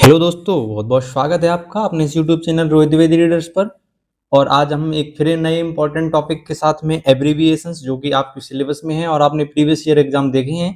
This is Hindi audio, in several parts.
हेलो दोस्तों, बहुत बहुत स्वागत है आपका अपने इस YouTube channel Rohit Dwivedi readers पर। और आज हम एक फिर नए इंपॉर्टेंट टॉपिक के साथ में एब्रीविएशंस, जो कि आपके सिलेबस में है और आपने प्रीवियस ईयर एग्जाम देखे हैं।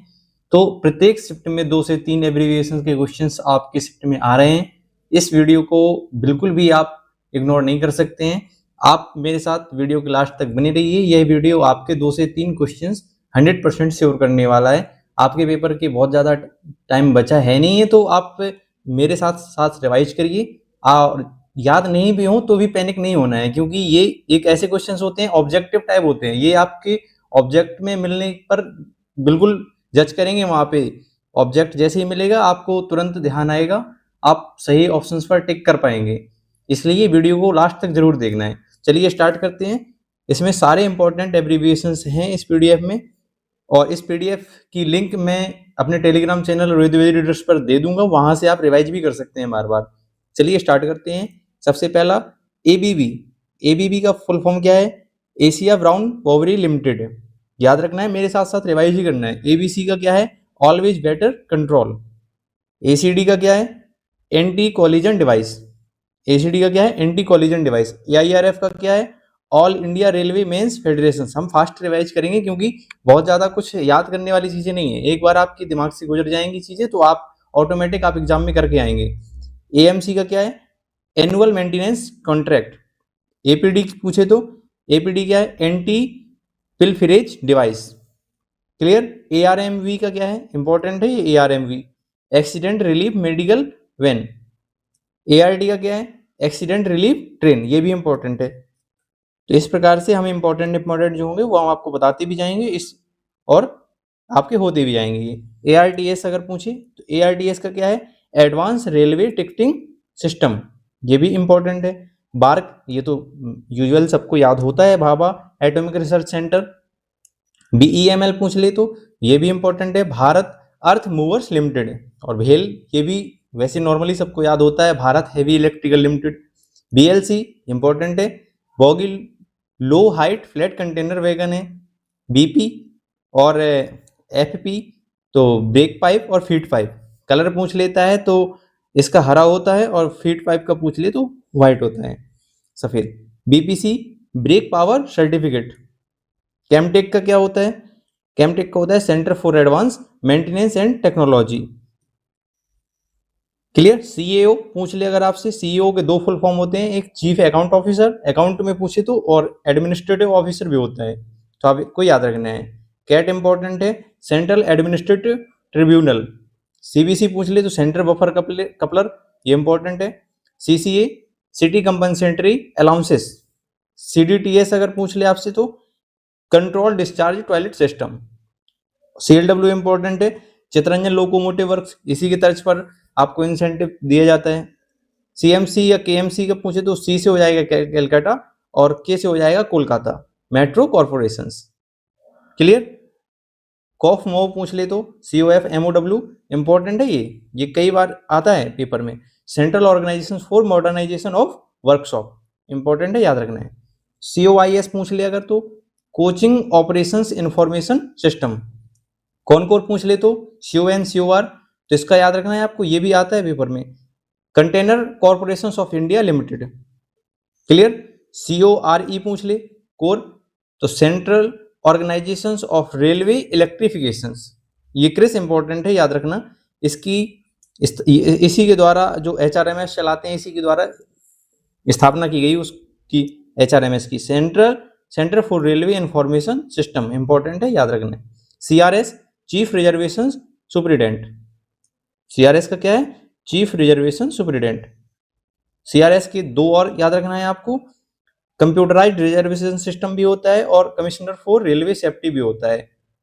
तो प्रत्येक शिफ्ट में 2 से 3 एब्रीविएशंस के क्वेश्चंस आपके शिफ्ट में आ रहे हैं। इस वीडियो को बिल्कुल भी आप इग्नोर नहीं कर सकते हैं। आप मेरे साथ वीडियो के लास्ट तक बने रहिए। यह वीडियो आपके 2 से 3 क्वेश्चन 100% श्योर करने वाला है। आपके पेपर के बहुत ज़्यादा टाइम बचा है नहीं है, तो आप मेरे साथ साथ रिवाइज करिए। और याद नहीं भी हो तो भी पैनिक नहीं होना है, क्योंकि ये एक ऐसे क्वेश्चंस होते हैं, ऑब्जेक्टिव टाइप होते हैं। ये आपके ऑब्जेक्ट में मिलने पर बिल्कुल जज करेंगे। वहां पे ऑब्जेक्ट जैसे ही मिलेगा आपको तुरंत ध्यान आएगा, आप सही ऑप्शंस पर टिक कर पाएंगे। इसलिए वीडियो को लास्ट तक जरूर देखना है। चलिए स्टार्ट करते हैं। इसमें सारे इंपॉर्टेंट एब्रीविएशंस हैं इस पीडीएफ में, और इस पीडीएफ की लिंक मैं अपने Telegram channel Rohit Dwivedi readers पर दे दूंगा। वहां से आप रिवाइज भी कर सकते हैं बार बार। चलिए स्टार्ट करते हैं। सबसे पहला एबीवी। एबीवी का फुल फॉर्म क्या है? Asia brown Boveri limited. याद रखना है, मेरे साथ साथ रिवाइज ही करना है। एबीसी का क्या है? Always better control. एसीडी का क्या है? Anti collision device. एसीडी का क्या है? Anti collision device. एआईआरएफ का क्या है? All India railway men's federation. हम फास्ट रिवाइज करेंगे, क्योंकि बहुत ज्यादा कुछ याद करने वाली चीजें नहीं है। एक बार आपके दिमाग से गुजर जाएंगी चीजें तो आप ऑटोमेटिक आप एग्जाम में करके आएंगे। एएमसी का क्या है? Annual maintenance contract. एपीडी पूछे तो एपीडी क्या है? Anti pilferage device. Clear? ARMV का क्या है? इंपॉर्टेंट है ये ARMV, accident relief medical van. ARD का क्या है? Accident relief train. ये भी इंपॉर्टेंट है। तो इस प्रकार से हम इंपॉर्टेंट जो होंगे वो हम आपको बताते भी जाएंगे इस, और आपके होते भी जाएंगे। एआरटीएस अगर पूछे तो एआरटीएस का क्या है? Advance railway ticketing system. ये भी इंपॉर्टेंट है। बार्क, ये तो यूजुअल सबको याद होता है, Bhabha atomic research centre. BEML पूछ ले तो ये भी इंपॉर्टेंट है, भारत अर्थ मूवर्स लिमिटेड। और भेल, ये भी वैसे नॉर्मली सबको याद होता है, Bharat heavy electrical limited. BLC important है, बोगिल लो हाइट फ्लैट कंटेनर वैगन है। बीपी और एफपी तो ब्रेक पाइप और फीड पाइप। कलर पूछ लेता है तो इसका हरा होता है, और फीड पाइप का पूछ ले तो व्हाइट होता है, सफेद। BPC brake power certificate. CAMTECH का क्या होता है? कैमटेक का होता है centre for advance maintenance and technology. Clear? CAO पूछ ले अगर आपसे। सीईओ के 2 फुल फॉर्म होते हैं, एक चीफ अकाउंट ऑफिसर अकाउंट में पूछे तो, और एडमिनिस्ट्रेटिव ऑफिसर भी होता है, तो आपको याद रखना है। कैट इंपॉर्टेंट है, सेंट्रल एडमिनिस्ट्रेटिव ट्रिब्यूनल। सीबीसी पूछ ले तो सेंट्रल बफर कपलर, ये इंपॉर्टेंट है। CCA city compensatory allowances. CDTS अगर पूछ ले आपसे तो control discharge toilet system. CLW important है, चितरंजन लोकोमोटिव वर्क्स, इसी की तर्ज पर आपको इंसेंटिव दिया जाता है। सीएमसी या केएमसी का पूछे तो सी से हो जाएगा कैलकाटा, और के से हो जाएगा कोलकाता मेट्रो कॉर्पोरेशंस। क्लियर? कॉफ मोव पूछ ले तो COF MOW इंपॉर्टेंट है। ये कई बार आता है पेपर में। Central organisation for modernisation of workshop, important है, याद रखना है। COIS पूछ ले अगर तो कोचिंग ऑपरेशंस इंफॉर्मेशन सिस्टम। कौन पूछ ले तो CON COR, तो इसका याद रखना है आपको, ये भी आता है पेपर में। Container corporation of India limited. Clear? CORE पूछ ले कोर, तो central organisation of railway electrification. ये क्रिस इंपॉर्टेंट है, याद रखना। इसकी इसी के द्वारा जो HRMS चलाते हैं, इसी के द्वारा स्थापना की गई उसकी, HRMS की। Centre for railway information system important है, याद रखना। CRS chief reservation superintendent. CRS का क्या है? Chief reservation superintendent. CRS के 2 और याद रखना है आपको, कंप्यूटराइज्ड रिजर्वेशन सिस्टम भी होता है, और कमिश्नर फॉर रेलवे सेफ्टी भी होता है।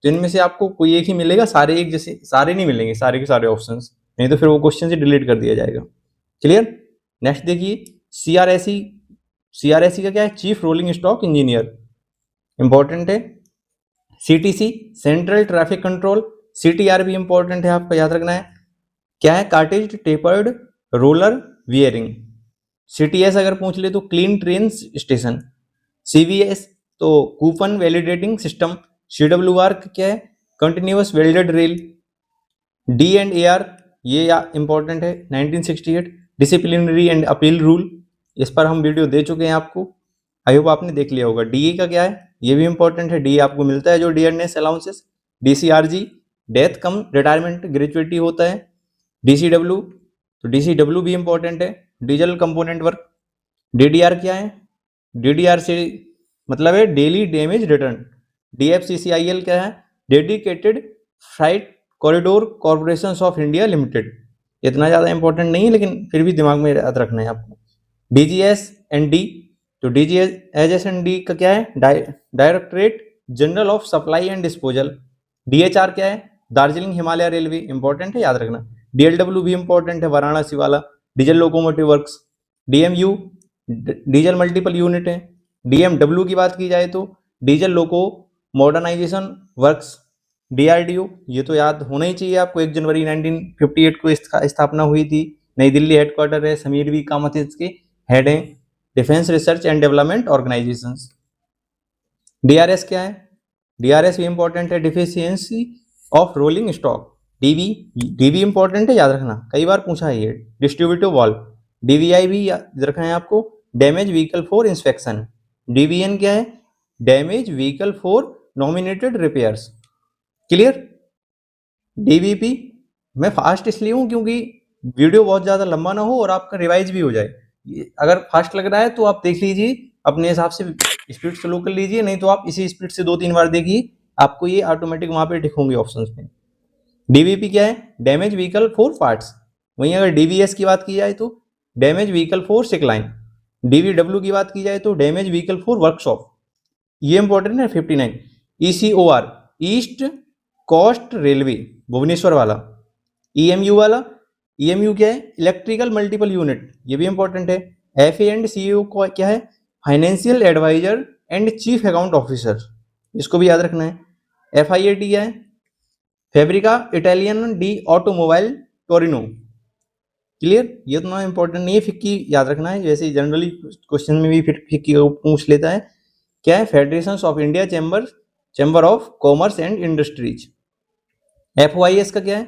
तो इनमें से आपको कोई एक ही मिलेगा, सारे एक जैसे सारे नहीं मिलेंगे, सारे के सारे ऑप्शंस, नहीं तो फिर वो क्वेश्चन से डिलीट कर दिया जाएगा। क्लियर? नेक्स्ट देखिए, CRSE का क्या है? Chief rolling stock engineer, important है। CTC central traffic control. CTR भी इंपॉर्टेंट है, आपको याद रखना है। क्या है? Cartridge tapered roller bearing. CTS अगर पूछ ले तो क्लीन ट्रेन स्टेशन। CVS तो कूपन वैलिडेटिंग सिस्टम। CWR क्या है? Continuous welded rail. D&AR ये या इंपॉर्टेंट है 1968 डिसिप्लिनरी एंड अपील रूल, इस पर हम वीडियो दे चुके हैं आपको, आई होप आपने देख लिया होगा। डीए का क्या है, ये भी इंपॉर्टेंट है, डीए आपको मिलता है जो डियरनेस अलाउंसेस। डीसीआरजी डेथ कम रिटायरमेंट ग्रेचुइटी होता है। डीसीडब्ल्यू, तो डीसीडब्ल्यू भी इंपॉर्टेंट है, डीजल कंपोनेंट वर्क। डीडीआर क्या है, डीडीआर से मतलब है डेली डैमेज रिटर्न। डीएफसीसीआईएल क्या है, dedicated freight corridor corporation of India limited. इतना ज़्यादा इंपॉर्टेंट नहीं है लेकिन फिर भी दिमाग में याद रखना है आपको। डीजीएस एंड डी, तो डीजीएस एंड डी का क्या है, directorate general of supply and disposal. DHR क्या है, दार्जिलिंग हिमालय रेलवे, इंपॉर्टेंट है, याद रखना। डीएलडब्ल्यू भी इंपॉर्टेंट है, वाराणसी वाला diesel locomotive works. DMU diesel multiple unit है। डीएमडब्ल्यू की बात की जाए तो diesel loco modernisation works. DRDO, ये तो याद होना ही चाहिए आपको, 1 जनवरी 1958 को इसका स्थापना हुई थी, नई दिल्ली हेडक्वार्टर है, समीर वी कामत इसके हेड हैं। Defence research and development organisations. DRS क्या है, डीआरएस भी इंपॉर्टेंट है, deficiency of rolling stock. DV, DV important है, याद रखना, कई बार पूछा है ये। Distributive valve. डीवीआई भी याद रखना है आपको, damage vehicle for inspection. DVN क्या है, damage vehicle for nominated repairs. Clear. DVP मैं फास्ट इसलिए हूँ क्योंकि वीडियो बहुत ज़्यादा लंबा ना हो और आपका रिवाइज भी हो जाए। अगर फास्ट लग रहा है तो आप देख लीजिए, अपने हिसाब से स्पीड स्लो कर लीजिए, नहीं तो आप इसी स्पीड से 2-3 बार देखिए, आपको ये ऑटोमेटिक वहाँ पे दिखेंगे ऑप्शंस में। डीवीपी क्या है, डैमेज व्हीकल फॉर पार्ट्स। वहीं अगर डीवीएस की बात की जाए तो damage vehicle for sick line. DVW की बात की जाए तो डैमेज व्हीकल फॉर वर्कशॉप, ये इंपॉर्टेंट है 59। ECOR, east coast railway, Bhubaneswar वाला। ईएमयू वाला, ईएमयू क्या है, इलेक्ट्रिकल मल्टीपल यूनिट, ये भी इंपॉर्टेंट है। एफ एंड सीईओ को क्या है, financial adviser and chief account officer, इसको भी याद रखना है। एफआईएटी क्या है, Fabbrica Italian di automobile Torino. Clear, ये तो ना इंपॉर्टेंट नहीं है, फिक्की याद रखना है, जैसे जनरली क्वेश्चन में भी फिक्की को पूछ लेता है। क्या है, federation of India chamber of commerce and industries. FOIS का क्या है,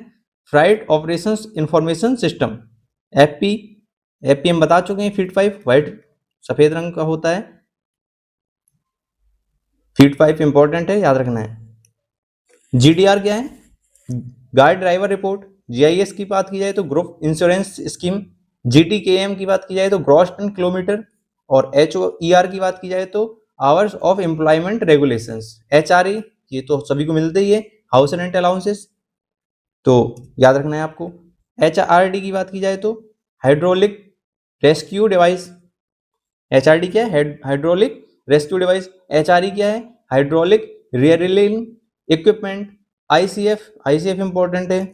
freight operations information system. FP, FP हम बता चुके हैं, फीट 5 व्हाइट सफेद रंग का होता है। फीट 5 इंपॉर्टेंट है, याद रखना है। जीडीआर क्या है, गाइड ड्राइवर रिपोर्ट। जीआईएस की बात की जाए तो ग्रुप इंश्योरेंस स्कीम। जीटीकेएम की बात की जाए तो ग्रॉस टन किलोमीटर। और एचओईआर की बात की जाए तो hours of employment regulations. HRA, ये तो सभी को मिलते ही है, हाउस रेंट अलाउंसेस, तो याद रखना है आपको। एचआरडी की बात की जाए तो हाइड्रोलिक रेस्क्यू डिवाइस। एचआरडी क्या है, हाइड्रोलिक रेस्क्यू डिवाइस। एचआरई क्या है, hydraulic rerailing equipment. ICF, ICF important है,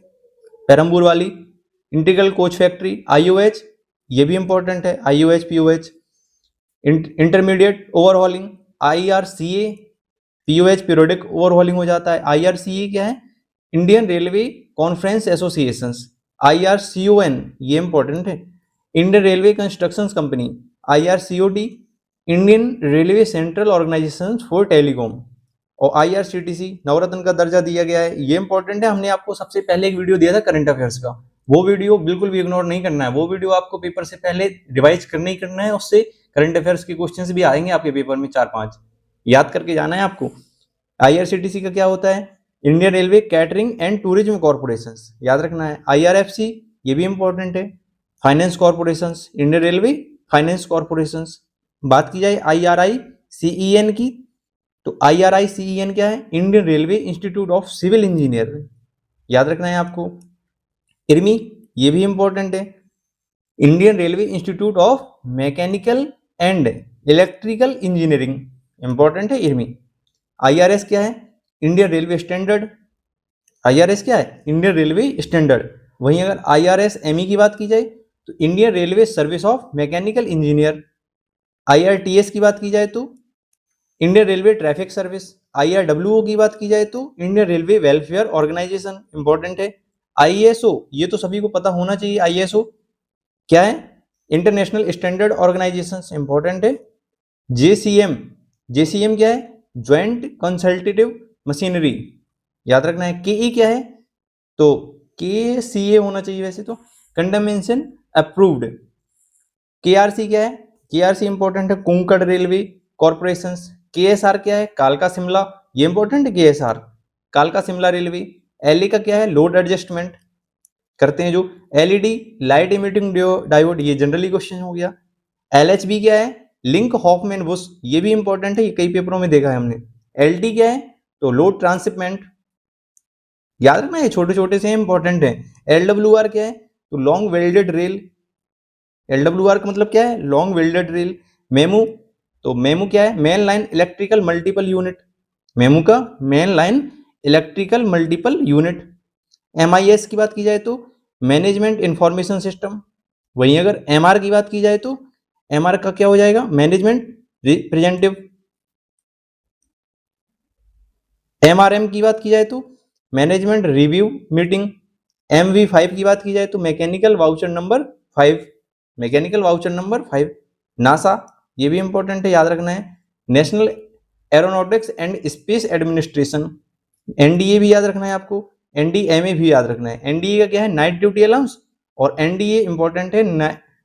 पेरम्बूर वाली। Integral coach factory. आईओएच, ये भी इंपॉर्टेंट है, IOH POH. Intermediate overhauling. IRCA, POH periodic overhauling हो जाता है। आईआरसीए क्या है, Indian railway conference associations. IRCON, ये इंपॉर्टेंट है, Indian railway constructions company. IRCOT, Indian railway central organisation for telecom. और आईआरसीटीसी, नवरत्न का दर्जा दिया गया है, ये इंपॉर्टेंट है। हमने आपको सबसे पहले एक वीडियो दिया था करंट अफेयर्स का, वो वीडियो बिल्कुल भी इग्नोर नहीं करना है, वो वीडियो आपको पेपर से पहले रिवाइज करना ही करना है, उससे करंट अफेयर्स के क्वेश्चंस भी आएंगे आपके पेपर में 4-5, याद करके जाना है आपको। आईआरसीटीसी का क्या होता है, Indian railway catering and tourism corporation, याद रखना है। आईआरएफसी, ये भी इंपॉर्टेंट है। Finance corporation, Indian railway finance corporation. बात की जाए आईआरआई सीईएन की, तो आईआरआई सीईएन क्या है, Indian railway institute of civil engineer, याद रखना है आपको। इरमी, ये भी इंपॉर्टेंट है, Indian railway institute of mechanical and electrical engineering, important है इरमी। आईआरएस क्या है, इंडियन रेलवे स्टैंडर्ड। आईआरएस क्या है, इंडियन रेलवे स्टैंडर्ड। वहीं अगर आईआरएसएमई की बात की जाए तो Indian railway service of mechanical engineer. IRTS की बात की जाए तो Indian railway traffic service. IRWO की बात की जाए तो Indian railway welfare organisation, important है। आईएसओ, ये तो सभी को पता होना चाहिए, आईएसओ क्या है, इंटरनेशनल स्टैंडर्ड ऑर्गेनाइजेशन, इंपॉर्टेंट है। जेसीएम, जेसीएम क्या है, ज्वाइंट कंसल्टेटिव मशीनरी, याद रखना है। केई क्या है, तो KCA होना चाहिए वैसे तो, कंडेमनेशन अप्रूव्ड। KRC क्या है? KRC इंपॉर्टेंट है, कोंकण रेलवे कॉर्पोरेशन। KSR क्या है? कालका शिमला, ये इंपॉर्टेंट है KSR, कालका शिमला रेलवे। LE का क्या है? लोड एडजस्टमेंट करते हैं जो। LED लाइट इमिटिंग डायोड, ये जनरली क्वेश्चन हो गया। LHB क्या है? लिंक हॉफमैन बुश, ये भी इंपॉर्टेंट है, ये कई पेपरों में देखा है हमने। LT क्या है? तो लोड ट्रांसशिपमेंट, याद रखना ये छोटे छोटे से इंपॉर्टेंट है। LWR क्या है? तो लॉन्ग वेल्डेड रेल, LWR का मतलब क्या है? Long welded rail. मेमू, तो मेमू क्या है? Main line electrical multiple unit, MEMU का main line electrical multiple unit. MIS की बात की जाए तो मैनेजमेंट इंफॉर्मेशन सिस्टम, वहीं अगर MR की बात की जाए तो MR का क्या हो जाएगा? Management representative. MRM की बात की जाए तो मैनेजमेंट रिव्यू मीटिंग। MV5 की बात की जाए तो mechanical voucher number 5, mechanical voucher number 5। NASA, ये भी इंपॉर्टेंट है, याद रखना है। National aeronautics and space administration, NDA भी याद रखना है आपको, NDMA भी याद रखना है। NDA का क्या है? नाइट ड्यूटी अलाउंस, और NDA इंपॉर्टेंट है,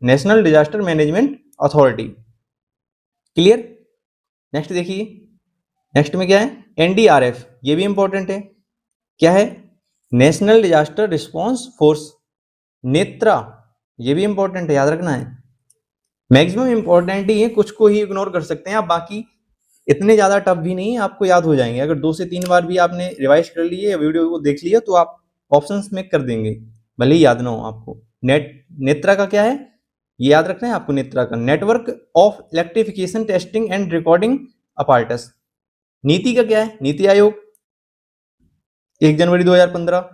national disaster management authority. Clear? Next देखिए, नेक्स्ट में क्या है? NDRF, ये भी इंपॉर्टेंट है, क्या है? National disaster response force. Netra, ये भी इंपॉर्टेंट है, याद रखना है। मैक्सिमम इंपॉर्टेंट ही है, कुछ को ही इग्नोर कर सकते हैं आप, बाकी इतने ज्यादा टफ भी नहीं है, आपको याद हो जाएंगे। अगर 2 से 3 बार भी आपने रिवाइज कर लिए या वीडियो को देख लिया तो आप ऑप्शंस में कर देंगे, भले ही याद ना हो आपको। नेत्रा का क्या है? ये याद रखना है आपको, नेत्रा का network of electrification testing and recording apparatus. नीति का क्या है? नीति आयोग, 1 जनवरी 2015।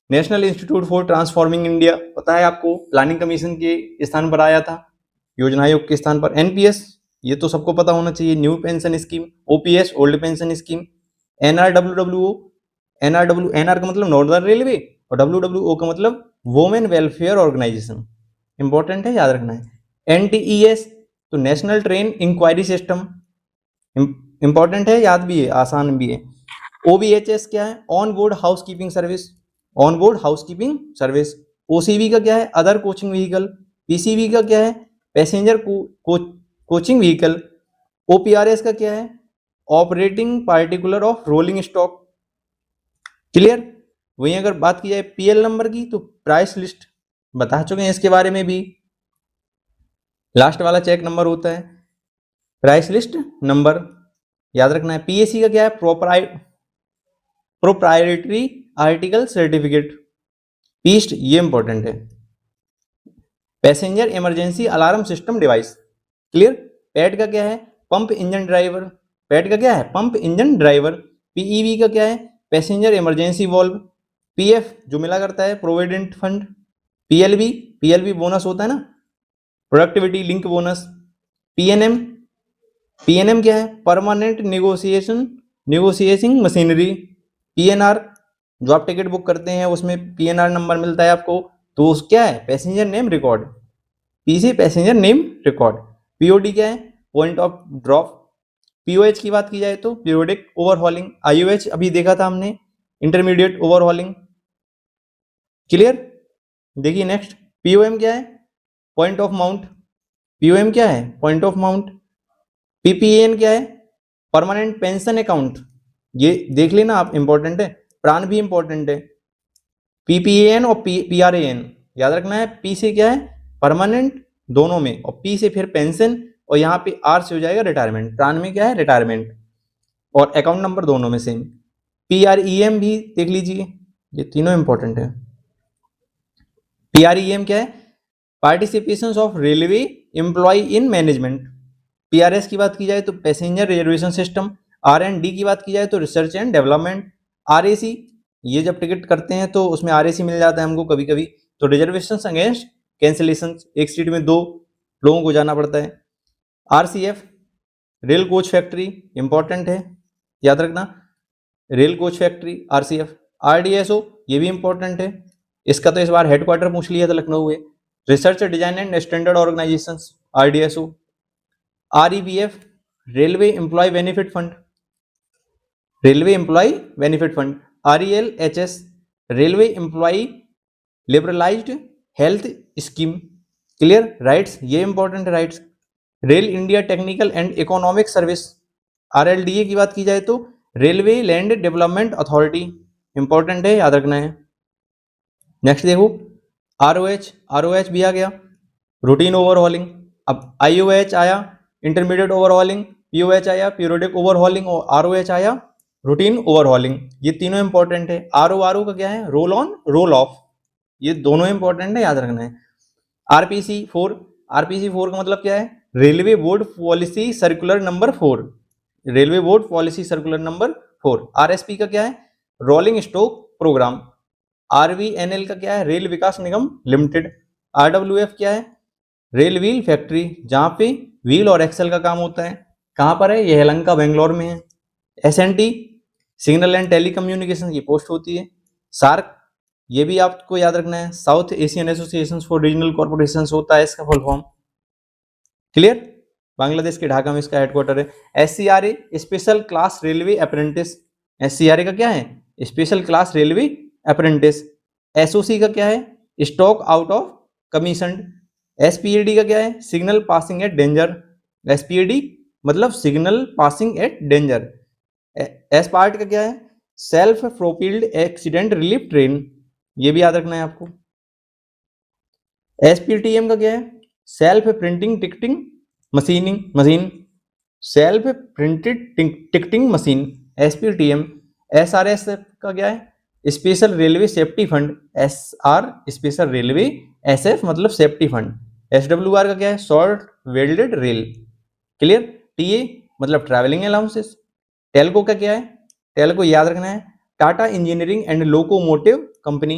National institute for transforming India, पता है आपको, प्लानिंग कमीशन के स्थान पर आया था, योजना आयोग के स्थान पर। NPS, ये तो सबको पता होना चाहिए, new pension scheme. OPS, old pension scheme. NRWWO, NR का मतलब नॉर्दर्न रेलवे, और WWO का मतलब वुमेन वेलफेयर ऑर्गेनाइजेशन, इंपॉर्टेंट है, याद रखना है। NTES, तो national train enquiry system, important है, याद भी है, आसान भी है। OBHS क्या है? On board house keeping service, on board house keeping service. OCV का क्या है? Other coaching vehicle. PCV का क्या है? Passenger coaching vehicle. OPRS का क्या है? Operating particular of rolling stock. Clear? वहीं अगर बात की जाए PL नंबर की तो प्राइस लिस्ट, बता चुके हैं इसके बारे में भी, लास्ट वाला चेक नंबर होता है, प्राइस लिस्ट नंबर, याद रखना है। PAC का क्या है? Proprietary article certificate. पीस्ट, ये इंपॉर्टेंट है, passenger emergency alarm system device. Clear? PAT का क्या है? पंप इंजन ड्राइवर, पैट का क्या है? Pump engine driver. PEV का क्या है? Passenger emergency valve. PF जो मिला करता है प्रोविडेंट फंड। PLB बोनस होता है ना, प्रोडक्टिविटी लिंक बोनस। PNM क्या है? Permanent negotiation machinery. PNR, जो आप टिकट बुक करते हैं उसमें PNR नंबर मिलता है आपको, तो क्या है? Passenger name record. P से पैसेंजर नेम रिकॉर्ड। POD क्या है? Point of drop. POH की बात की जाए तो पीरियोडिक ओवरहॉलिंग। IOH अभी देखा था हमने, इंटरमीडिएट ओवरहॉलिंग। क्लियर? देखिए नेक्स्ट, POM क्या है? Point of mount. POM क्या है? Point of mount. PPAN क्या है? परमानेंट पेंशन अकाउंट, ये देख लेना आप, इंपॉर्टेंट है। प्राण भी इंपॉर्टेंट है। PPAN और PRAN याद रखना है। P से क्या है? परमानेंट दोनों में, और P से फिर पेंशन, और यहाँ पे R से हो जाएगा रिटायरमेंट। प्राण में क्या है? रिटायरमेंट, और अकाउंट नंबर दोनों में सेम। PREM भी देख लीजिए, ये तीनों इंपॉर्टेंट है। PREM क्या है? Participation of railway employ in management. PRS की बात की जाए तो पैसेंजर रिजर्वेशन सिस्टम। R&D की बात की जाए तो रिसर्च एंड डेवलपमेंट। RAC, ये जब टिकट करते हैं तो उसमें RAC मिल जाता है हमको कभी कभी, तो रिजर्वेशन अगेंस्ट कैंसिलेशन, एक सीट में 2 लोगों को जाना पड़ता है। RCF, rail coach factory, important है, याद रखना, rail coach factory RCF। RDSO, ये भी इंपॉर्टेंट है, इसका तो इस बार हेडक्वार्टर पूछ लिया था लखनऊ में। Research design and standard organisation RDSO। REBF, railway employ benefit fund, railway employ benefit fund. RELHS, railway employ liberalised health scheme, clear, RITES, ये important RITES. Rail India technical and economic service, RLDA की बात की जाए तो railway land development authority, important है, याद रखना है। नेक्स्ट देखो ROH भी आ गया, रूटीन ओवरहॉलिंग। अब IOH आया, इंटरमीडिएट ओवरहॉलिंग, POH आया, पीरियोडिक ओवरहॉलिंग, और ROH आया, रूटीन ओवरहॉलिंग। ये तीनों इंपॉर्टेंट है। RO का क्या है, रोल ऑन रोल ऑफ, ये दोनों इंपॉर्टेंट है, याद रखना है। RPC4 का मतलब क्या है, railway board policy circular number 4, railway board policy circular number 4। RSP का क्या है, रोलिंग स्टॉक प्रोग्राम। RVNL का क्या है, रेल विकास निगम लिमिटेड। RWF क्या है, रेल व्हील फैक्ट्री, जहां पे व्हील और एक्सल का काम होता है। कहां पर है, ये यलहंका बेंगलोर में है। SNT सिग्नल एंड टेलीकम्युनिकेशन की पोस्ट होती है। सार्क, ये भी आपको याद रखना है, south Asian association for regional corporation होता है इसका फुल फॉर्म, क्लियर। बांग्लादेश के ढाका में इसका हेडक्वार्टर है। SCRA special class railway apprentice, SCRA का क्या है, special class railway apprentice. SOC का क्या है, stock out of commissioned. SPAD का क्या है, signal passing at danger, SPAD मतलब signal passing at danger. S part का क्या है, self propelled accident relief train, ये भी याद रखना है आपको। SPTM का क्या है, self printing ticketing machine, self printed ticketing machine, SPTM। SRS का क्या है, special railway safety fund, SR special railway, SF मतलब सेफ्टी फंड। SWR का क्या है, short welded rail, clear. TA मतलब ट्रैवलिंग अलाउंसेस। टेल्को का क्या है, टेल्को याद रखना है, Tata engineering and locomotive company.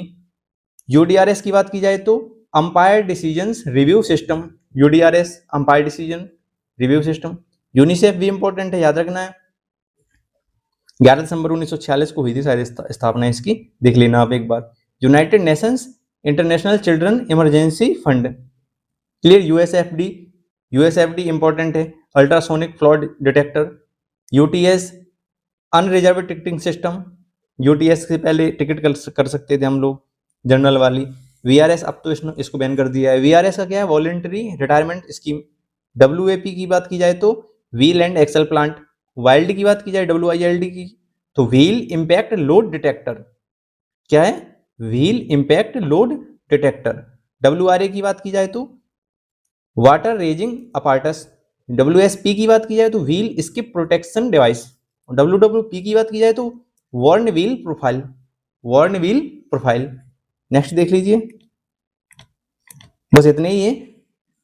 UDRS की बात की जाए तो umpire decisions review system, UDRS umpire decision review system. UNICEF भी इंपॉर्टेंट है, याद रखना है। 11 दिसंबर 1946 को हुई थी शायद स्थापना इसकी, देख लेना आप एक बार। United nations international children emergency fund, clear. USFD important है, ultrasonic flaw detector. UTS unreserve ticketing system, UTS से पहले टिकट कर सकते थे हम लोग, जनरल वाली। VRS अब तो इसको बैन कर दिया है। VRS का क्या है, वॉलंटरी रिटायरमेंट स्कीम। WAP की बात की जाए तो wheel and axle plant. Wild की बात की जाए WILD की तो व्हील इंपैक्ट लोड डिटेक्टर, क्या है, wheel impact load detector. WRA की बात की जाए तो वाटर रेजिंग अपार्टस। WSP की बात की जाए तो wheel skip protection device. WWP की बात की जाए तो वार्न व्हील प्रोफाइल। नेक्स्ट देख लीजिए, बस इतने ही है।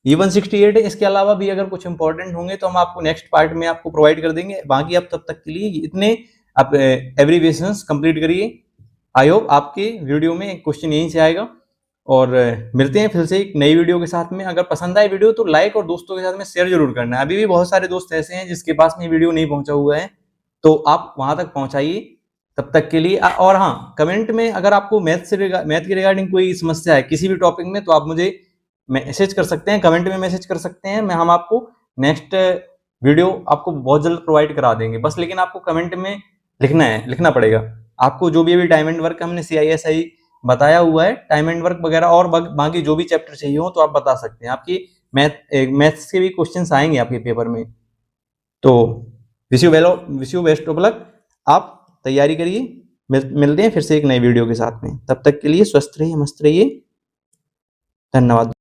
E168 है, इसके अलावा भी अगर कुछ इंपॉर्टेंट होंगे तो हम आपको नेक्स्ट पार्ट में आपको प्रोवाइड कर देंगे। बाकी आप तब तक के लिए इतने आप एब्रीविएशंस कंप्लीट करिए। आई होप आपके वीडियो में एक क्वेश्चन यहीं से आएगा, और मिलते हैं फिर से एक नई वीडियो के साथ में। अगर पसंद आए वीडियो तो लाइक और दोस्तों के साथ में शेयर जरूर करना है। अभी भी बहुत सारे दोस्त ऐसे हैं जिसके पास में वीडियो नहीं पहुंचा हुआ है, तो आप वहां तक पहुंचाइए तब तक के लिए। और हाँ, कमेंट में अगर आपको मैथ के रिगार्डिंग कोई समस्या है किसी भी टॉपिक में, तो आप मुझे मैसेज कर सकते हैं, कमेंट में मैसेज कर सकते हैं। हम आपको नेक्स्ट वीडियो आपको बहुत जल्द प्रोवाइड करा देंगे। बस लेकिन आपको कमेंट में लिखना पड़ेगा। आपको जो भी अभी टाइम एंड वर्क हमने CISI बताया हुआ है, टाइम एंड वर्क वगैरह और बाकी जो भी चैप्टर चाहिए हो तो आप बता सकते हैं। आपकी मैथ्स के भी क्वेश्चंस आएंगे आपके पेपर में। तो wish you best of luck, आप तैयारी करिए। मिलते हैं फिर से एक नई वीडियो के साथ में, तब तक के लिए स्वस्थ रहिए, मस्त रहिए, धन्यवाद।